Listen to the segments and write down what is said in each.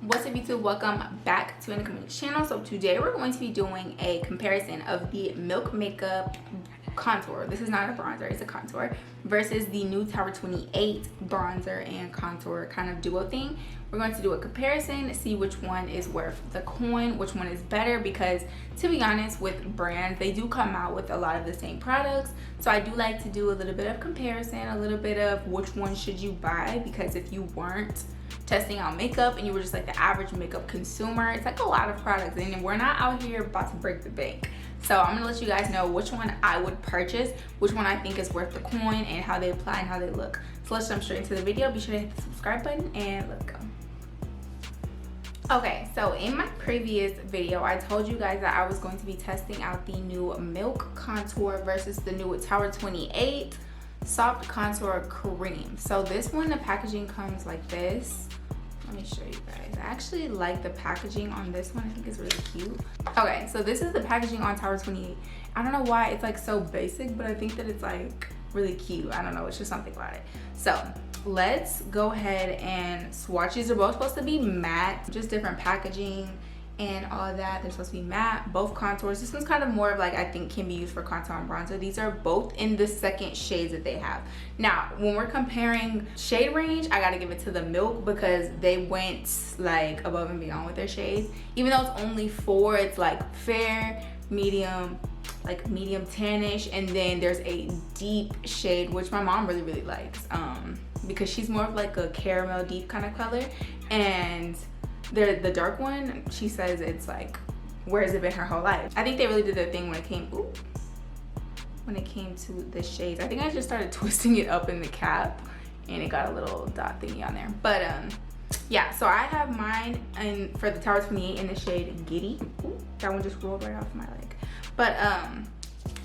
What's up YouTube, welcome back to Indica Monique's channel. So today we're going to be doing a comparison of the Milk Makeup contour, this is not a bronzer, it's a contour, versus the new Tower 28 bronzer and contour kind of duo thing. We're going to do a comparison, see which one is worth the coin, which one is better, because to be honest, with brands, they do come out with a lot of the same products. So I do like to do a little bit of comparison, a little bit of which one should you buy, because if you weren't testing out makeup and you were just like the average makeup consumer, it's like a lot of products and we're not out here about to break the bank. So I'm gonna let you guys know which one I would purchase, which one I think is worth the coin, and how they apply and how they look. So let's jump straight into the video. Be sure to hit the subscribe button and let's go. Okay, so in my previous video, I told you guys that I was going to be testing out the new Milk Contour versus the new Tower 28 Soft Contour Cream. So this one, the packaging comes like this. Let me show you guys. I actually like the packaging on this one. I think it's really cute. Okay, so this is the packaging on Tower 28. I don't know why it's like so basic, but I think that it's like really cute. I don't know, it's just something about it. So let's go ahead and swatches. They're both supposed to be matte, just different packaging and all of that. They're supposed to be matte, both contours. This one's kind of more of like, I think can be used for contour and bronzer. These are both in the second shades that they have. Now when we're comparing shade range, I gotta give it to the Milk because they went like above and beyond with their shades. Even though it's only 4, it's like fair, medium, like medium tannish, and then there's a deep shade which my mom really likes because she's more of like a caramel deep kind of color, and the dark one, she says it's like, where has it been her whole life? I think they really did their thing when it came to the shades. I think I just started twisting it up in the cap and it got a little dot thingy on there. But yeah, so I have mine for the Tower 28 in the shade Giddy. Ooh, that one just rolled right off my leg. But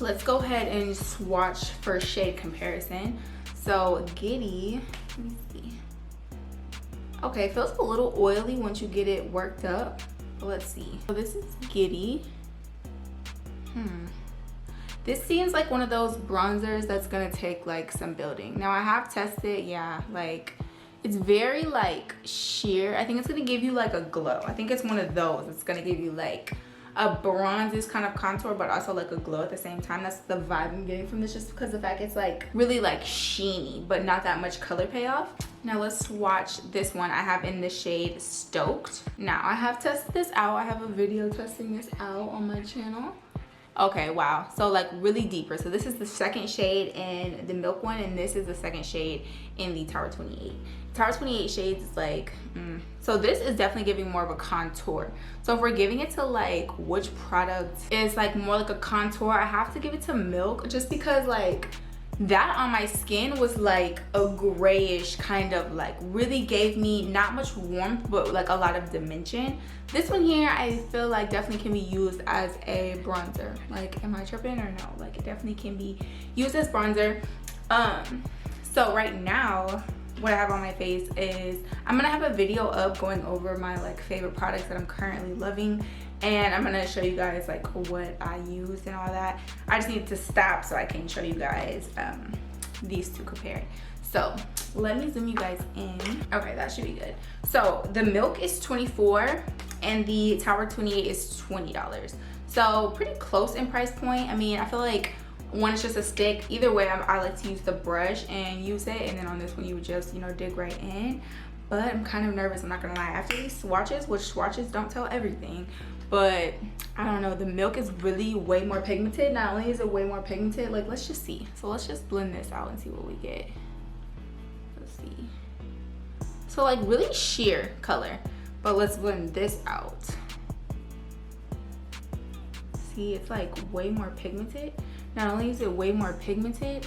let's go ahead and swatch for shade comparison. So Giddy, let me see. Okay, it feels a little oily once you get it worked up. But let's see. So this is Giddy. This seems like one of those bronzers that's gonna take like some building. Now I have tested, yeah, like it's very like sheer. I think it's gonna give you like a glow. I think it's one of those. It's gonna give you like a bronze kind of contour, but also like a glow at the same time. That's the vibe I'm getting from this, just because the fact it's like really like sheeny, but not that much color payoff. Now let's swatch this one. I have in the shade Stoked. Now I have tested this out. I have a video testing this out on my channel. Okay, wow, so like really deeper. So this is the second shade in the Milk one, and this is the second shade in the Tower 28. Tower 28 shades is like, so this is definitely giving more of a contour. So if we're giving it to like which product is like more like a contour, I have to give it to Milk, just because like that on my skin was like a grayish kind of, like really gave me not much warmth but like a lot of dimension. This one here I feel like definitely can be used as a bronzer. Like, am I tripping or no? Like it definitely can be used as bronzer. So right now what I have on my face is, I'm gonna have a video up going over my like favorite products that I'm currently loving, and I'm gonna show you guys like what I used and all that. I just need to stop so I can show you guys these two compared. So let me zoom you guys in. Okay, that should be good. So the Milk is $24 and the Tower 28 is $20. So pretty close in price point. I mean, I feel like one is just a stick. Either way, I like to use the brush and use it, and then on this one you would just, you know, dig right in. But I'm kind of nervous, I'm not gonna lie. After these swatches, which swatches don't tell everything, but I don't know, the Milk is really way more pigmented. Not only is it way more pigmented, like let's just see. So let's just blend this out and see what we get. Let's see. So like really sheer color, but let's blend this out. See, it's like way more pigmented. Not only is it way more pigmented,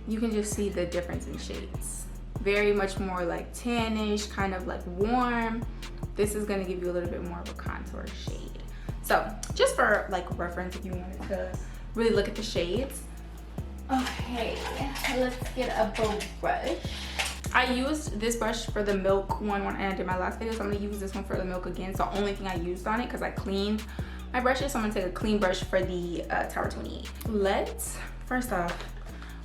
you can just see the difference in shades. Very much more like tannish, kind of like warm. This is gonna give you a little bit more of a contour shade. So just for like reference, if you wanted to really look at the shades. Okay, let's get a brush. I used this brush for the Milk one when I did my last video, so I'm gonna use this one for the Milk again. It's the only thing I used on it because I cleaned my brushes, so I'm gonna take a clean brush for the Tower 28. Let's, first off,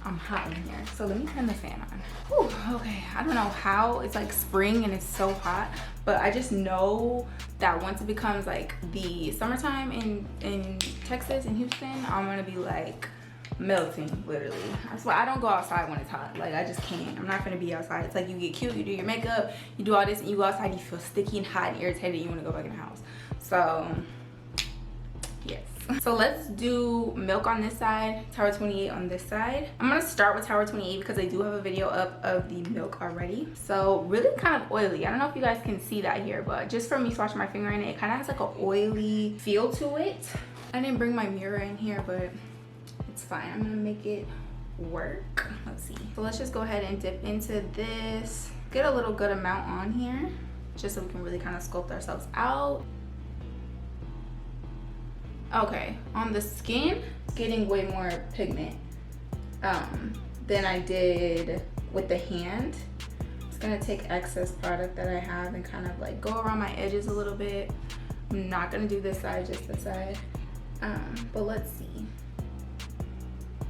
I'm hot in here, so let me turn the fan on. Whew, okay, I don't know how it's like spring and it's so hot, but I just know that once it becomes like the summertime in Texas and Houston, I'm gonna be like melting, literally. That's why I don't go outside when it's hot. Like, I just can't. I'm not gonna be outside. It's like you get cute, you do your makeup, you do all this, and you go outside, you feel sticky and hot and irritated, you want to go back in the house. So yes. So let's do milk on this side, Tower 28 on this side. I'm gonna start with Tower 28 because I do have a video up of the milk already. So really kind of oily. I don't know if you guys can see that here, but just from me swatching my finger in it, it kind of has like an oily feel to it. I didn't bring my mirror in here, but it's fine. I'm gonna make it work. Let's see. So let's just go ahead and dip into this. Get a little good amount on here, just so we can really kind of sculpt ourselves out. Okay, on the skin, getting way more pigment than I did with the hand. It's gonna take excess product that I have and kind of like go around my edges a little bit. I'm not gonna do this side, just this side. But let's see.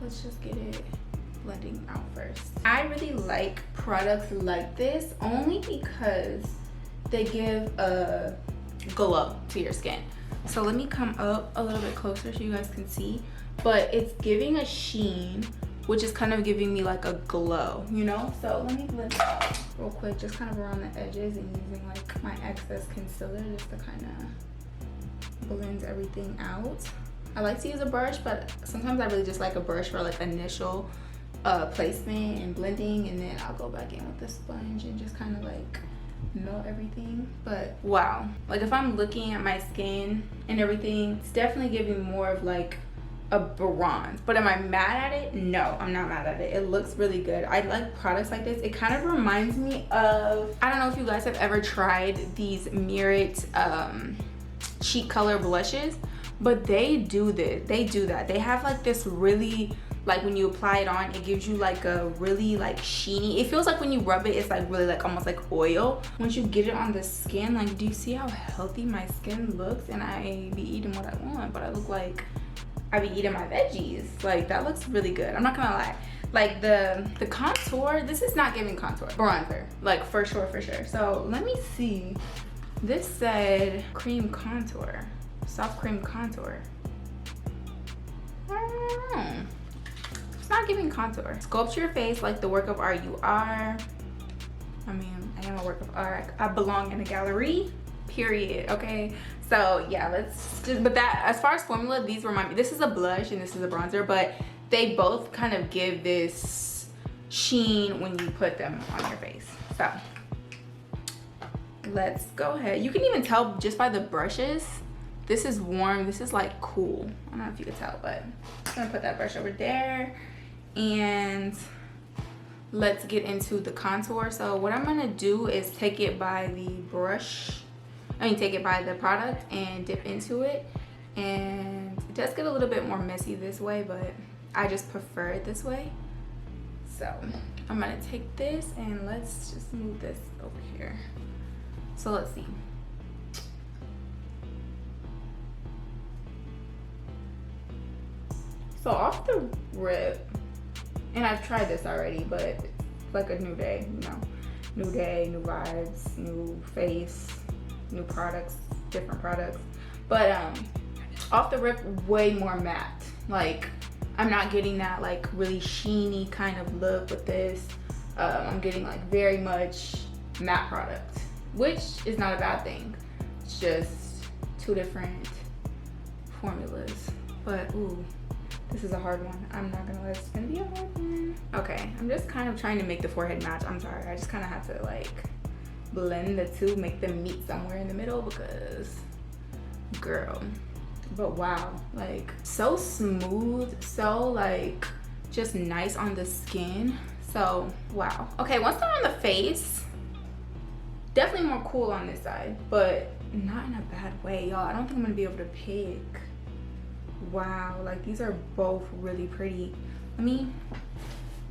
Let's just get it blending out first. I really like products like this only because they give a glow to your skin. So let me come up a little bit closer so you guys can see. But it's giving a sheen, which is kind of giving me like a glow, you know? So let me blend it out real quick, just kind of around the edges and using like my excess concealer just to kind of blend everything out. I like to use a brush, but sometimes I really just like a brush for like initial placement and blending, and then I'll go back in with the sponge and just kind of like melt everything. But wow, like if I'm looking at my skin and everything, it's definitely giving more of like a bronze. But am I mad at it? No, I'm not mad at it. It looks really good. I like products like this. It kind of reminds me of, I don't know if you guys have ever tried these Merit cheek color blushes, but they do this, they do that. They have like this really, like when you apply it on, it gives you like a really like sheeny, it feels like when you rub it, it's like really like almost like oil. Once you get it on the skin, like, do you see how healthy my skin looks? And I be eating what I want, but I look like I be eating my veggies. Like, that looks really good. I'm not gonna lie. Like the contour, this is not giving contour. Bronzer, like for sure, for sure. So let me see. This said cream contour, soft cream contour. I don't know. It's not giving contour. Sculpt your face like the work of art you are. I mean, I am a work of art. I belong in a gallery, period, okay? So yeah, let's just, but that, as far as formula, these remind me, this is a blush and this is a bronzer, but they both kind of give this sheen when you put them on your face. So let's go ahead. You can even tell just by the brushes, this is warm, this is like cool. I don't know if you can tell, but I'm gonna put that brush over there and let's get into the contour. So what I'm gonna do is take it by the brush, take it by the product and dip into it. And it does get a little bit more messy this way, but I just prefer it this way. So I'm gonna take this and let's just move this over here. So let's see. So off the rip, and I've tried this already, but it's like a new day, you know, new day, new vibes, new face, new products, different products. But off the rip, way more matte. Like, I'm not getting that like really sheeny kind of look with this. I'm getting like very much matte product, which is not a bad thing. It's just two different formulas. But ooh, this is a hard one. I'm not gonna lie, it's gonna be a hard one. Okay, I'm just kind of trying to make the forehead match. I'm sorry, I just kind of have to like blend the two, make them meet somewhere in the middle because, girl. But wow, like so smooth, so like just nice on the skin. So wow. Okay, once they're on the face, definitely more cool on this side, but not in a bad way, y'all. I don't think I'm gonna be able to pick. Wow, like these are both really pretty. Let me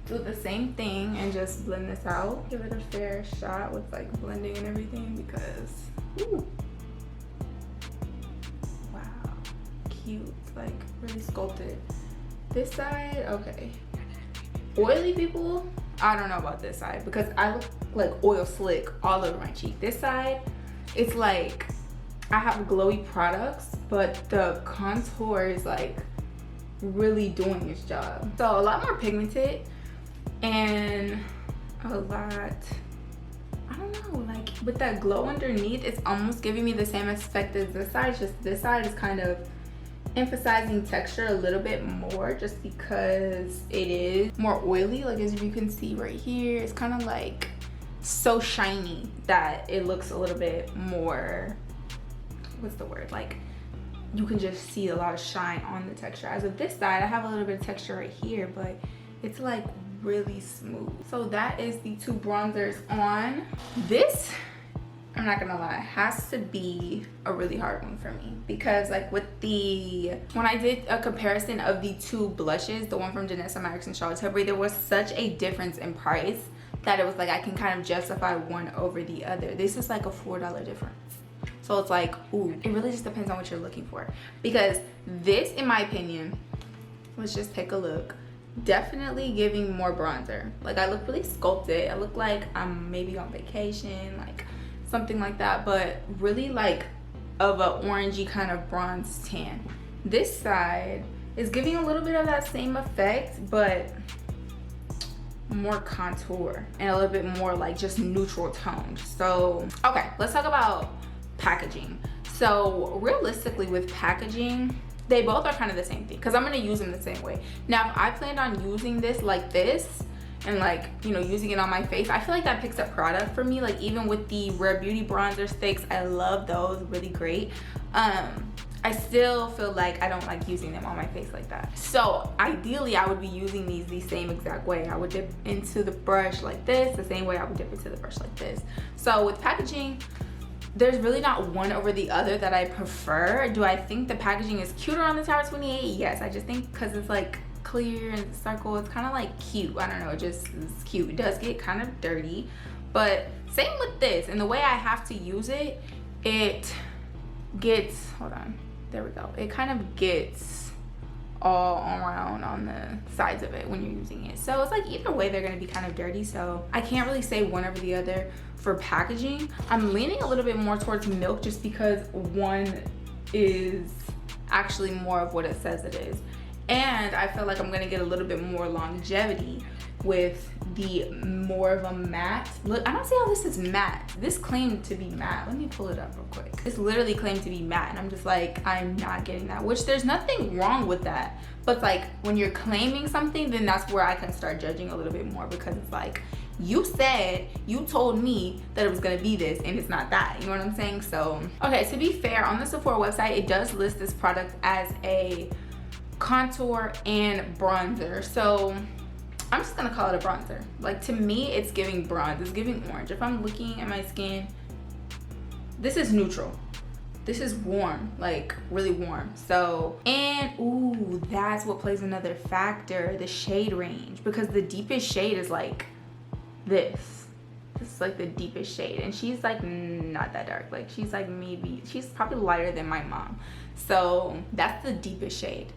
do the same thing and just blend this out. Give it a fair shot with like blending and everything because, ooh. Wow, cute, like really sculpted. This side, okay. oily people, I don't know about this side because I look like oil slick all over my cheek. This side, it's like I have glowy products, but the contour is like really doing its job. So a lot more pigmented and a lot, I don't know, like with that glow underneath, it's almost giving me the same effect as this side. It's just this side is kind of emphasizing texture a little bit more just because it is more oily. Like as you can see right here, it's kind of like so shiny that it looks a little bit more, what's the word, like you can just see a lot of shine on the texture. As of this side, I have a little bit of texture right here, but it's like really smooth. So that is the two bronzers on. This, I'm not gonna lie, has to be a really hard one for me because like with the, when I did a comparison of the two blushes, the one from Janessa Maddox and Charlotte Tilbury, there was such a difference in price that it was like I can kind of justify one over the other. This is like a $4 difference. So it's like, ooh, it really just depends on what you're looking for. Because this, in my opinion, let's just take a look, definitely giving more bronzer. Like I look really sculpted. I look like I'm maybe on vacation, like something like that, but really like of a orangey kind of bronze tan. This side is giving a little bit of that same effect, but more contour and a little bit more like just neutral toned. So okay, let's talk about packaging. So realistically with packaging, they both are kind of the same thing because I'm going to use them the same way. Now if I planned on using this like this and like, you know, using it on my face, I feel like that picks up product for me. Like even with the Rare Beauty bronzer sticks, I love those, really great. I still feel like I don't like using them on my face like that. So ideally I would be using these the same exact way. I would dip into the brush like this, the same way I would dip into the brush like this. So with packaging, there's really not one over the other that I prefer. Do I think the packaging is cuter on the Tower 28? Yes, I just think because it's like clear and circle, it's kind of like cute. I don't know, it just is cute. It does get kind of dirty, but same with this. And the way I have to use it, it gets, hold on, there we go. It kind of gets all around on the sides of it when you're using it. So it's like either way they're gonna be kind of dirty. So I can't really say one over the other for packaging. I'm leaning a little bit more towards Milk just because one is actually more of what it says it is. And I feel like I'm gonna get a little bit more longevity with the more of a matte look. I don't see how this is matte. This claimed to be matte. Let me pull it up real quick. This literally claimed to be matte and I'm just like, I'm not getting that, which there's nothing wrong with that. But like when you're claiming something, then that's where I can start judging a little bit more because it's like, you said, you told me that it was gonna be this and it's not that, you know what I'm saying? So, okay, to be fair, on the Sephora website, it does list this product as a contour and bronzer. So I'm just gonna call it a bronzer. Like to me, it's giving bronze, it's giving orange. If I'm looking at my skin, this is neutral. This is warm, like really warm. So, and ooh, that's what plays another factor, the shade range, because the deepest shade is like this. This is like the deepest shade. And she's like not that dark. Like she's like maybe, she's probably lighter than my mom. So that's the deepest shade.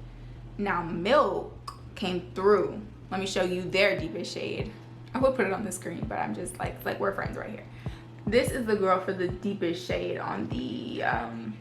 Now Milk came through. Let me show you their deepest shade. I will put it on the screen, but I'm just like we're friends right here. This is the girl for the deepest shade on the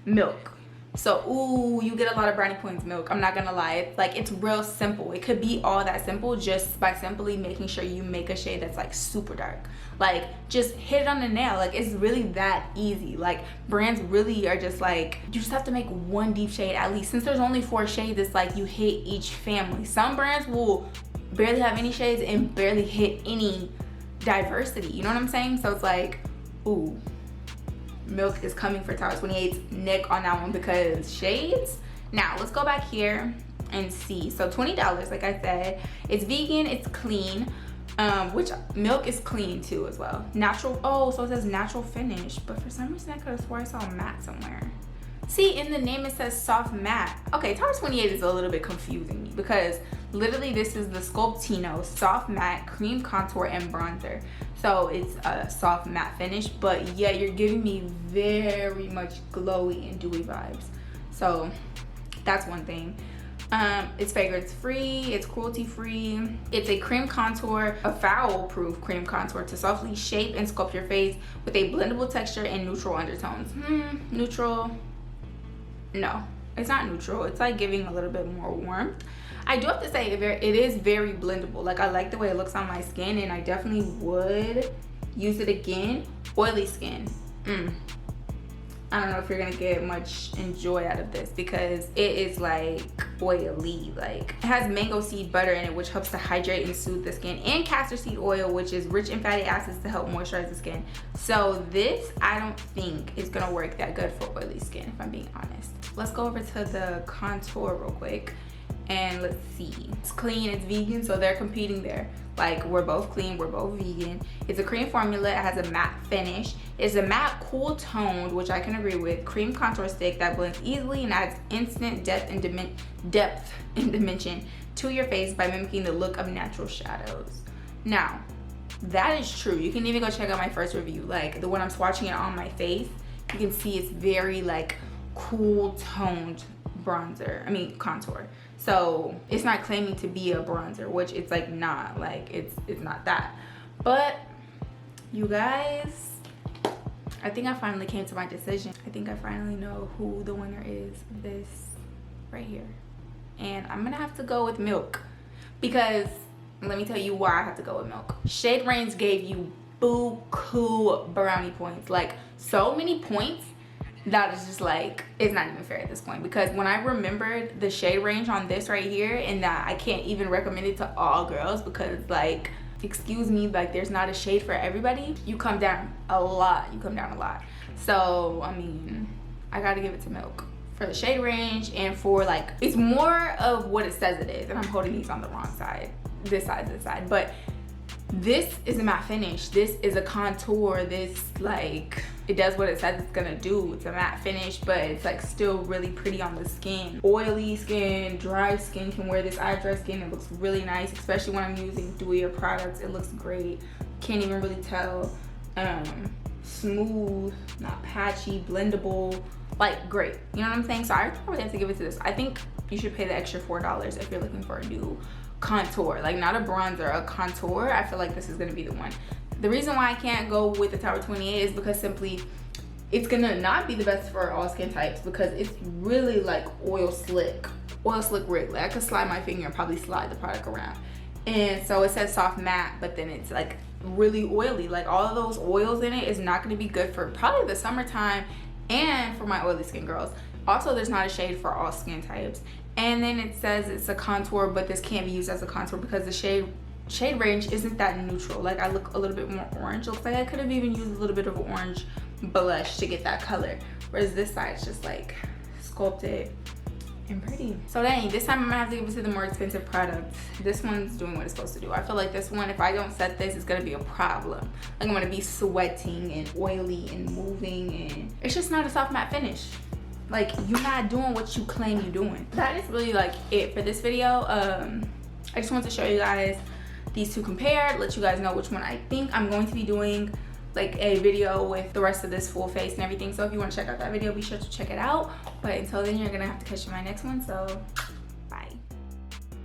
Milk. So, ooh, you get a lot of brownie points, Milk. I'm not gonna lie. It's like, it's real simple. It could be all that simple just by simply making sure you make a shade that's like super dark. Like, just hit it on the nail. Like, it's really that easy. Like, brands really are just like, you just have to make one deep shade at least. Since there's only 4 shades, it's like you hit each family. Some brands will barely have any shades and barely hit any diversity. You know what I'm saying? So it's like, ooh, Milk is coming for Tower 28's neck on that one because shades. Now let's go back here and see. So $20, like I said, it's vegan, it's clean, which Milk is clean too as well. Natural, oh, so it says natural finish, but for some reason I could have swore I saw matte somewhere. See, in the name it says soft matte. Okay, Tower 28 is a little bit confusing me because literally this is the Sculptino soft matte cream contour and bronzer. So it's a soft matte finish, but yeah, you're giving me very much glowy and dewy vibes. So that's one thing. It's fragrance free, it's cruelty free. It's a cream contour, a foul proof cream contour to softly shape and sculpt your face with a blendable texture and neutral undertones. Neutral? No, it's not neutral. It's like giving a little bit more warmth. I do have to say it is very blendable. Like, I like the way it looks on my skin, and I definitely would use it again. Oily skin, I don't know if you're gonna get much enjoy out of this because it is like oily. Like, it has mango seed butter in it, which helps to hydrate and soothe the skin, and castor seed oil, which is rich in fatty acids to help moisturize the skin. So this, I don't think is gonna work that good for oily skin, if I'm being honest. Let's go over to the contour real quick. And let's see, it's clean, it's vegan, so they're competing there. Like, we're both clean, we're both vegan. It's a cream formula, it has a matte finish. It's a matte cool toned, which I can agree with, cream contour stick that blends easily and adds instant depth and dimension to your face by mimicking the look of natural shadows. Now, that is true. You can even go check out my first review, like the one I'm swatching it on my face. You can see it's very like cool toned contour. So it's not claiming to be a bronzer, which it's like not, like it's not that. But you guys, I think I finally came to my decision. I think I finally know who the winner is of this right here. And I'm gonna have to go with Milk, because let me tell you why I have to go with Milk. Shade Range gave you buku brownie points, like so many points that is just like, it's not even fair at this point. Because when I remembered the shade range on this right here, and that I can't even recommend it to all girls because, like, excuse me, like, there's not a shade for everybody, you come down a lot. So I mean, I gotta give it to Milk for the shade range, and for like, it's more of what it says it is. And I'm holding these on the wrong side, this side, but this is a matte finish, this is a contour, this, like, it does what it says it's gonna do. It's a matte finish, but it's like still really pretty on the skin. Oily skin, dry skin can wear this. I have dry skin, it looks really nice, especially when I'm using dewier products. It looks great, can't even really tell. Smooth, not patchy, blendable, like, great, you know what I'm saying? So I probably have to give it to this. I think you should pay the extra $4 if you're looking for a new contour, like not a bronzer, a contour. I feel like this is gonna be the one. The reason why I can't go with the Tower 28 is because simply it's gonna not be the best for all skin types, because it's really like oil slick rig. Like, I could slide my finger and probably slide the product around. And so it says soft matte, but then it's like really oily. Like, all of those oils in it is not gonna be good for probably the summertime and for my oily skin girls. Also, there's not a shade for all skin types. And then it says it's a contour, but this can't be used as a contour because the shade range isn't that neutral. Like, I look a little bit more orange. Looks like I could have even used a little bit of orange blush to get that color, whereas this side's just like sculpted and pretty. So dang, this time I'm gonna have to give it to the more expensive product. This one's doing what it's supposed to do. I feel like this one, if I don't set this, it's gonna be a problem. Like, I'm gonna be sweating and oily and moving, and it's just not a soft matte finish. Like, you're not doing what you claim you're doing. That is really like it for this video. I just wanted to show you guys these two compared, let you guys know which one I think. I'm going to be doing like a video with the rest of this full face and everything. So if you want to check out that video, be sure to check it out. But until then, you're gonna have to catch my next one. So